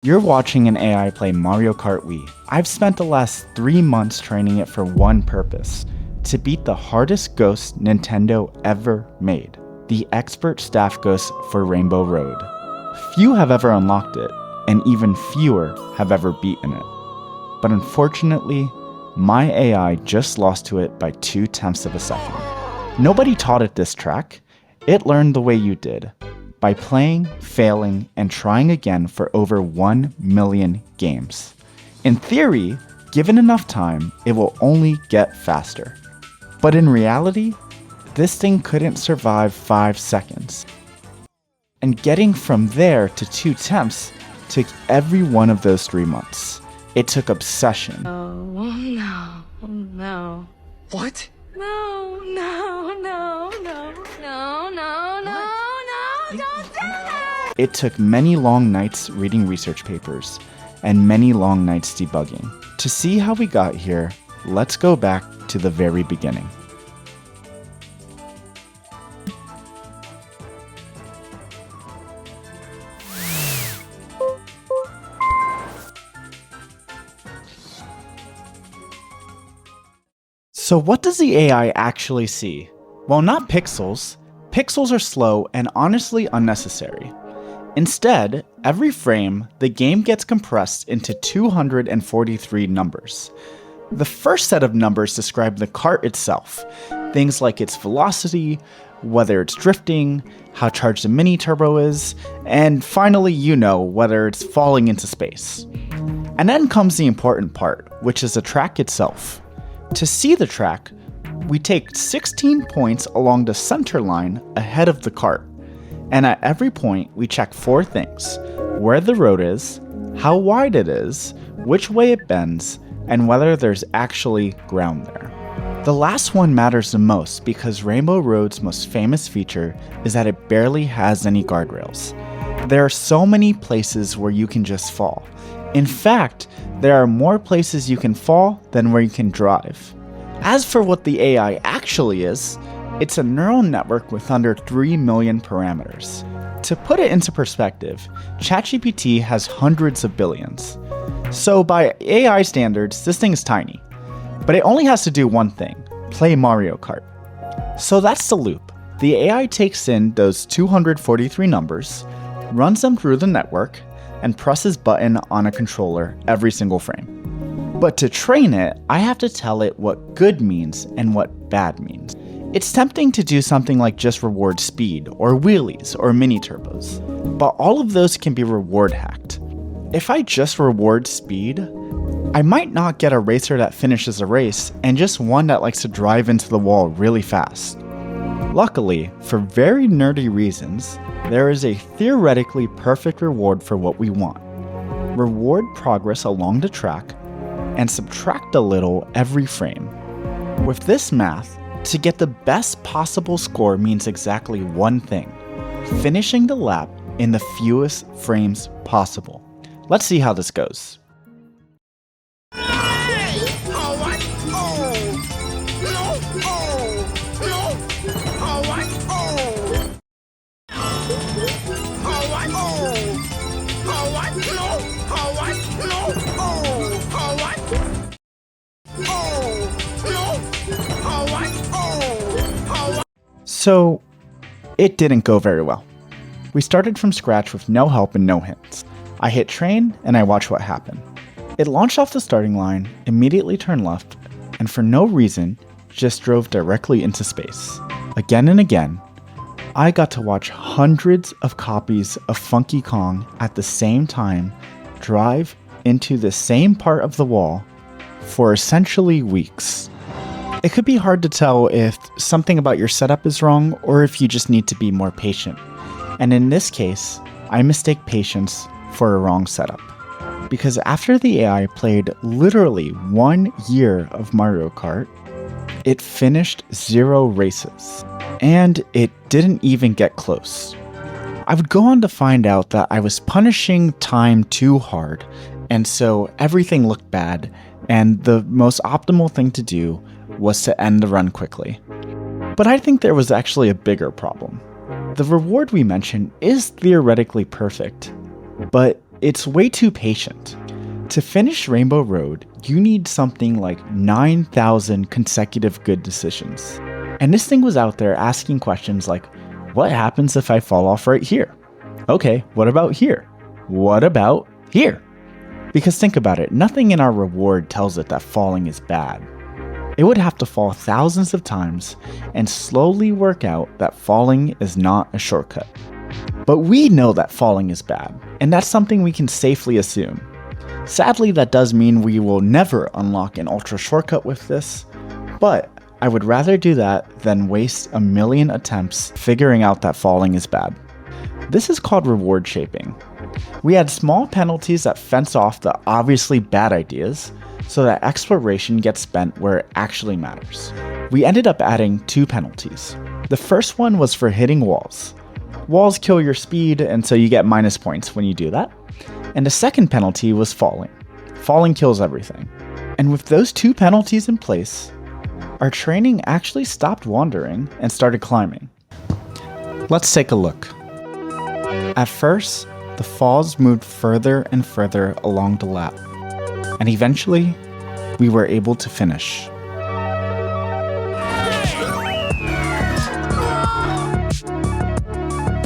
You're watching an AI play Mario Kart Wii. I've spent the last 3 months training it for one purpose: to beat the hardest ghost Nintendo ever made, the expert staff ghost for Rainbow Road. Few have ever unlocked it, and even fewer have ever beaten it. But unfortunately, my AI just lost to it by 0.2 of a second. Nobody taught it this track. It learned the way you did, by playing, failing, and trying again for over 1 million games. In theory, given enough time, it will only get faster. But in reality, this thing couldn't survive 5 seconds. And getting from there to 0.2 took every one of those 3 months. It took obsession. Oh, no, no. What? No, no, no, no, no, no, no, no, don't do that! It took many long nights reading research papers, and many long nights debugging. To see how we got here, let's go back to the very beginning. So what does the AI actually see? Well, not pixels. Pixels are slow and honestly unnecessary. Instead, every frame, the game gets compressed into 243 numbers. The first set of numbers describe the kart itself, things like its velocity, whether it's drifting, how charged the mini turbo is, and finally, whether it's falling into space. And then comes the important part, which is the track itself. To see the track, we take 16 points along the center line ahead of the kart, and at every point we check 4 things: where the road is, how wide it is, which way it bends, and whether there's actually ground there. The last one matters the most because Rainbow Road's most famous feature is that it barely has any guardrails. There are so many places where you can just fall. In fact, there are more places you can fall than where you can drive. As for what the AI actually is, it's a neural network with under 3 million parameters. To put it into perspective, ChatGPT has hundreds of billions. So by AI standards, this thing is tiny. But it only has to do one thing: play Mario Kart. So that's the loop. The AI takes in those 243 numbers, runs them through the network, and presses button on a controller every single frame. But to train it, I have to tell it what good means and what bad means. It's tempting to do something like just reward speed, or wheelies, or mini turbos, but all of those can be reward hacked. If I just reward speed, I might not get a racer that finishes a race, and just one that likes to drive into the wall really fast. Luckily, for very nerdy reasons, there is a theoretically perfect reward for what we want. Reward progress along the track, and subtract a little every frame. With this math, to get the best possible score means exactly one thing: finishing the lap in the fewest frames possible. Let's see how this goes. So, it didn't go very well. We started from scratch with no help and no hints. I hit train and I watched what happened. It launched off the starting line, immediately turned left, and for no reason, just drove directly into space. Again and again, I got to watch hundreds of copies of Funky Kong at the same time drive into the same part of the wall for essentially weeks. It could be hard to tell if something about your setup is wrong or if you just need to be more patient. And in this case, I mistake patience for a wrong setup. Because after the AI played literally 1 year of Mario Kart, it finished 0 races. And it didn't even get close. I would go on to find out that I was punishing time too hard, and so everything looked bad, and the most optimal thing to do was to end the run quickly. But I think there was actually a bigger problem. The reward we mentioned is theoretically perfect, but It's way too patient. To finish Rainbow Road, you need something like 9,000 consecutive good decisions. And this thing was out there asking questions like, what happens if I fall off right here? Okay, what about here? What about here? Because think about it, nothing in our reward tells it that falling is bad. It would have to fall thousands of times and slowly work out that falling is not a shortcut. But we know that falling is bad, and that's something we can safely assume. Sadly, that does mean we will never unlock an ultra shortcut with this, but I would rather do that than waste a million attempts figuring out that falling is bad. This is called reward shaping. We add small penalties that fence off the obviously bad ideas, so that exploration gets spent where it actually matters. We ended up adding 2 penalties. The first one was for hitting walls. Walls kill your speed, and so you get minus points when you do that. And the second penalty was falling. Falling kills everything. And with those 2 penalties in place, our training actually stopped wandering and started climbing. Let's take a look. At first, the falls moved further and further along the lap. And eventually, we were able to finish.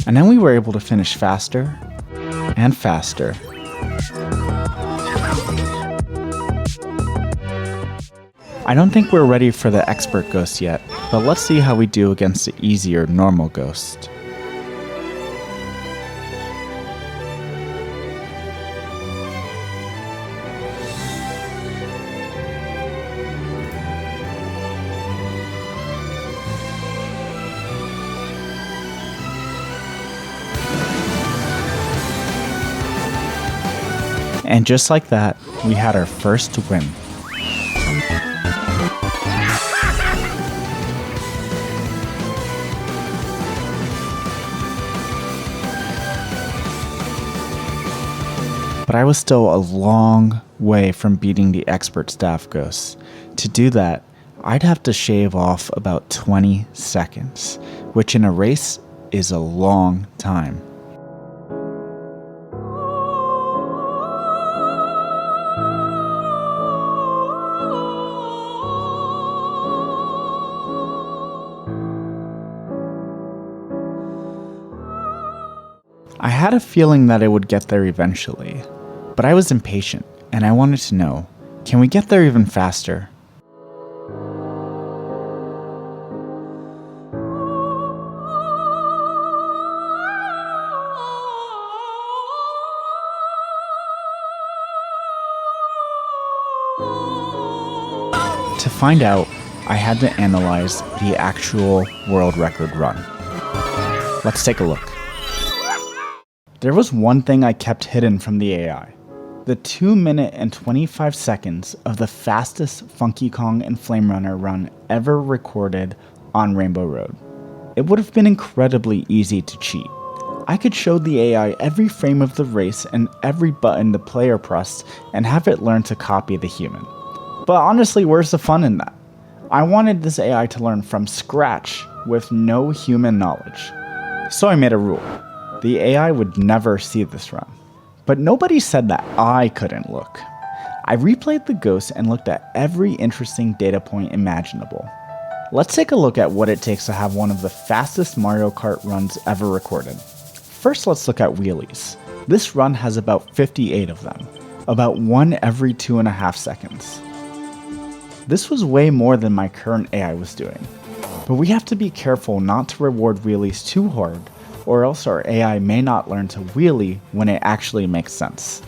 And then we were able to finish faster and faster. I don't think we're ready for the expert ghost yet, but let's see how we do against the easier normal ghost. And just like that, we had our first win. But I was still a long way from beating the expert staff ghosts. To do that, I'd have to shave off about 20 seconds, which in a race is a long time. I had a feeling that it would get there eventually, but I was impatient and I wanted to know, can we get there even faster? To find out, I had to analyze the actual world record run. Let's take a look. There was one thing I kept hidden from the AI. The 2 minute and 25 seconds of the fastest Funky Kong and Flame Runner run ever recorded on Rainbow Road. It would have been incredibly easy to cheat. I could show the AI every frame of the race and every button the player pressed and have it learn to copy the human. But honestly, where's the fun in that? I wanted this AI to learn from scratch with no human knowledge. So I made a rule. The AI would never see this run. But nobody said that I couldn't look. I replayed the ghosts and looked at every interesting data point imaginable. Let's take a look at what it takes to have one of the fastest Mario Kart runs ever recorded. First, let's look at wheelies. This run has about 58 of them, about 1 every 2.5 seconds. This was way more than my current AI was doing. But we have to be careful not to reward wheelies too hard, or else our AI may not learn to wheelie when it actually makes sense.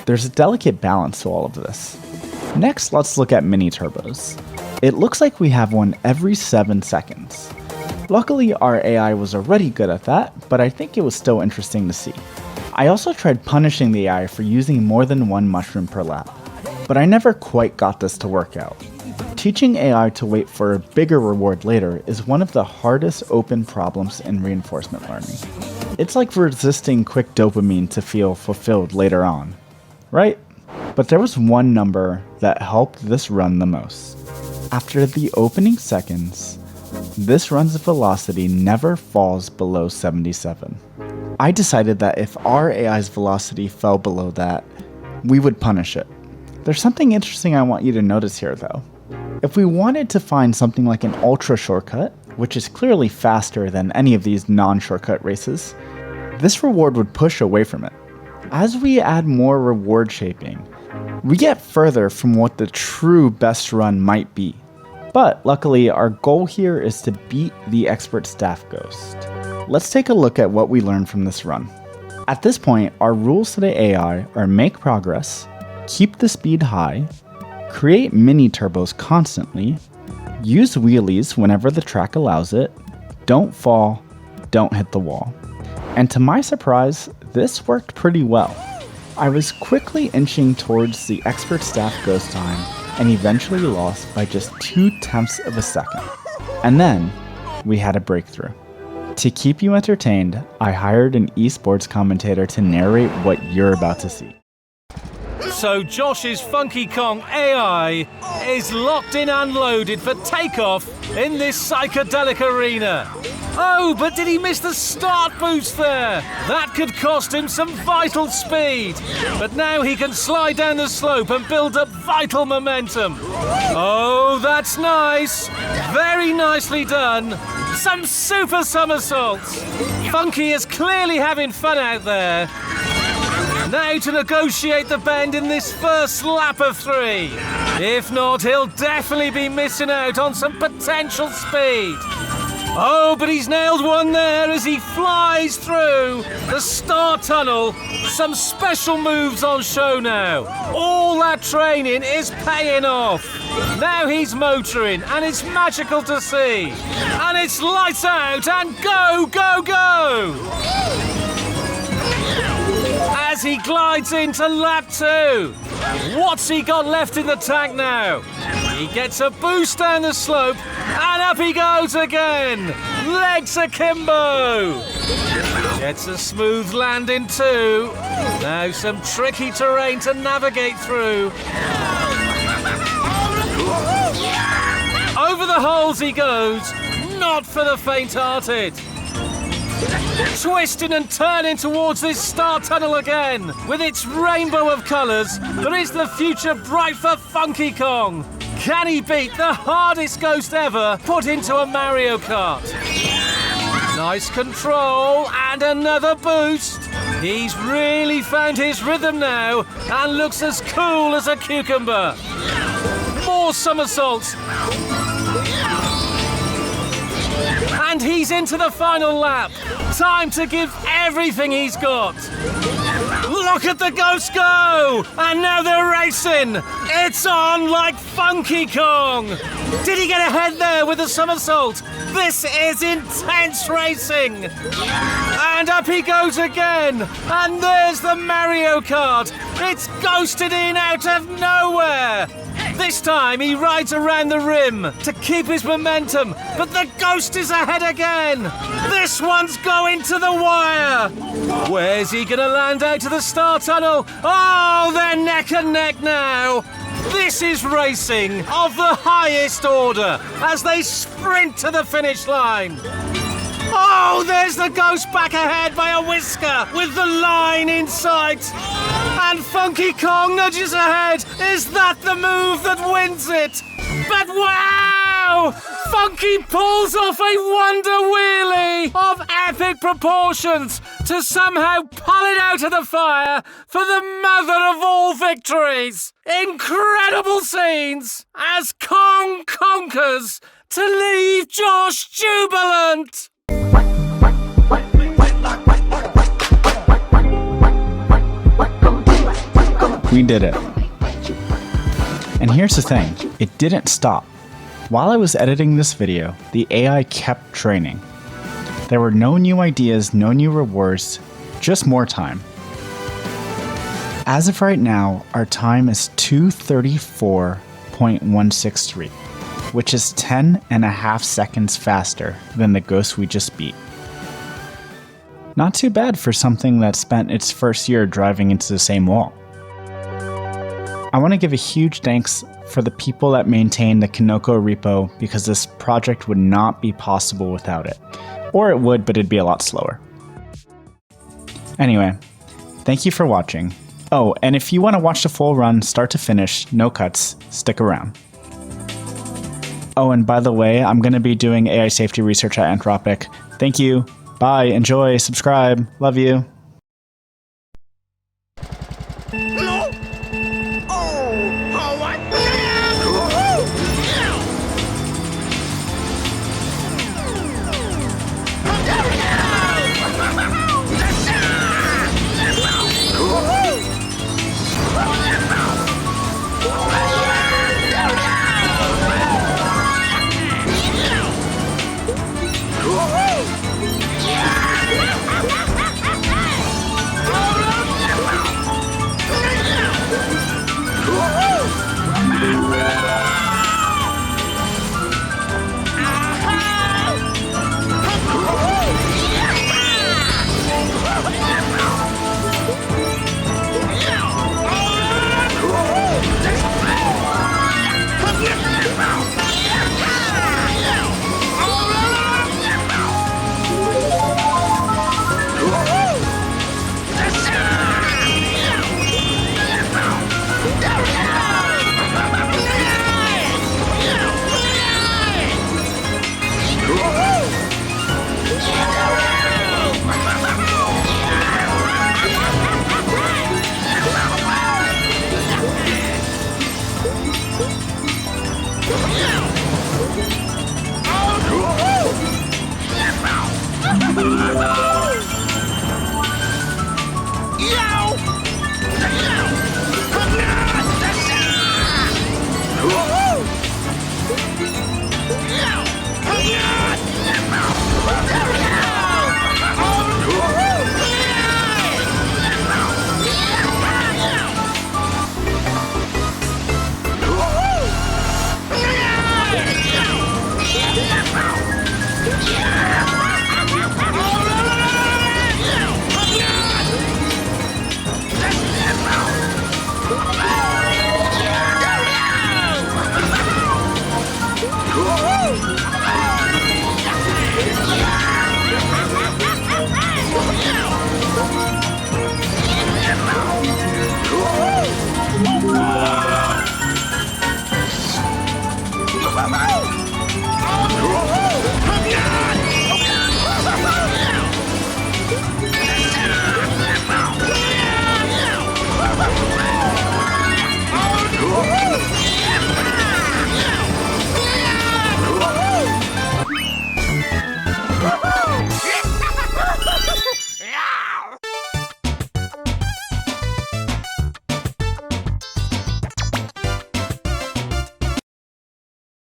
There's a delicate balance to all of this. Next, let's look at mini turbos. It looks like we have one every 7 seconds. Luckily, our AI was already good at that, but I think it was still interesting to see. I also tried punishing the AI for using more than 1 mushroom per lap, but I never quite got this to work out. Teaching AI to wait for a bigger reward later is one of the hardest open problems in reinforcement learning. It's like resisting quick dopamine to feel fulfilled later on, right? But there was one number that helped this run the most. After the opening seconds, this run's velocity never falls below 77. I decided that if our AI's velocity fell below that, we would punish it. There's something interesting I want you to notice here though. If we wanted to find something like an ultra shortcut, which is clearly faster than any of these non-shortcut races, this reward would push away from it. As we add more reward shaping, we get further from what the true best run might be. But luckily, our goal here is to beat the expert staff ghost. Let's take a look at what we learned from this run. At this point, our rules to the AI are make progress, keep the speed high, create mini turbos constantly, use wheelies whenever the track allows it, don't fall, don't hit the wall. And to my surprise, this worked pretty well. I was quickly inching towards the expert staff ghost time and eventually lost by just 0.2 of a second. And then, we had a breakthrough. To keep you entertained, I hired an esports commentator to narrate what you're about to see. So Josh's Funky Kong AI is locked in and loaded for takeoff in this psychedelic arena. Oh, but did he miss the start boost there? That could cost him some vital speed. But now he can slide down the slope and build up vital momentum. Oh, that's nice. Very nicely done. Some super somersaults. Funky is clearly having fun out there. Now to negotiate the bend in this first lap of 3. If not, he'll definitely be missing out on some potential speed. Oh, but he's nailed one there as he flies through the star tunnel. Some special moves on show now. All that training is paying off. Now he's motoring and it's magical to see. And it's lights out and go, go, go! As he glides into lap 2. What's he got left in the tank now? He gets a boost down the slope and up he goes again. Legs akimbo. Gets a smooth landing too. Now some tricky terrain to navigate through. Over the holes he goes. Not for the faint-hearted. Twisting and turning towards this star tunnel again. With its rainbow of colours, but is the future bright for Funky Kong? Can he beat the hardest ghost ever put into a Mario Kart? Nice control and another boost. He's really found his rhythm now and looks as cool as a cucumber. More somersaults. And he's into the final lap. Time to give everything he's got. Look at the ghost go! And now they're racing. It's on like Funky Kong. Did he get ahead there with a somersault? This is intense racing. And up he goes again. And there's the Mario Kart. It's ghosted in out of nowhere. This time he rides around the rim to keep his momentum, but the ghost is ahead again. This one's going to the wire. Where's he gonna land out to the star tunnel? Oh, they're neck and neck now. This is racing of the highest order as they sprint to the finish line. Oh, there's the ghost back ahead by a whisker with the line in sight. And Funky Kong nudges ahead. Is that the move that wins it? But wow! Funky pulls off a wonder wheelie of epic proportions to somehow pull it out of the fire for the mother of all victories. Incredible scenes as Kong conquers to leave Josh jubilant. We did it. And here's the thing, it didn't stop. While I was editing this video, the AI kept training. There were no new ideas, no new rewards, just more time. As of right now, our time is 2:34.163, which is 10.5 seconds faster than the ghost we just beat. Not too bad for something that spent its first year driving into the same wall. I want to give a huge thanks for the people that maintain the Kinoko repo because this project would not be possible without it. Or it would, but it'd be a lot slower. Anyway, thank you for watching. Oh, and if you want to watch the full run, start to finish, no cuts, stick around. Oh, and by the way, I'm going to be doing AI safety research at Anthropic. Thank you. Bye. Enjoy. Subscribe. Love you. Hello?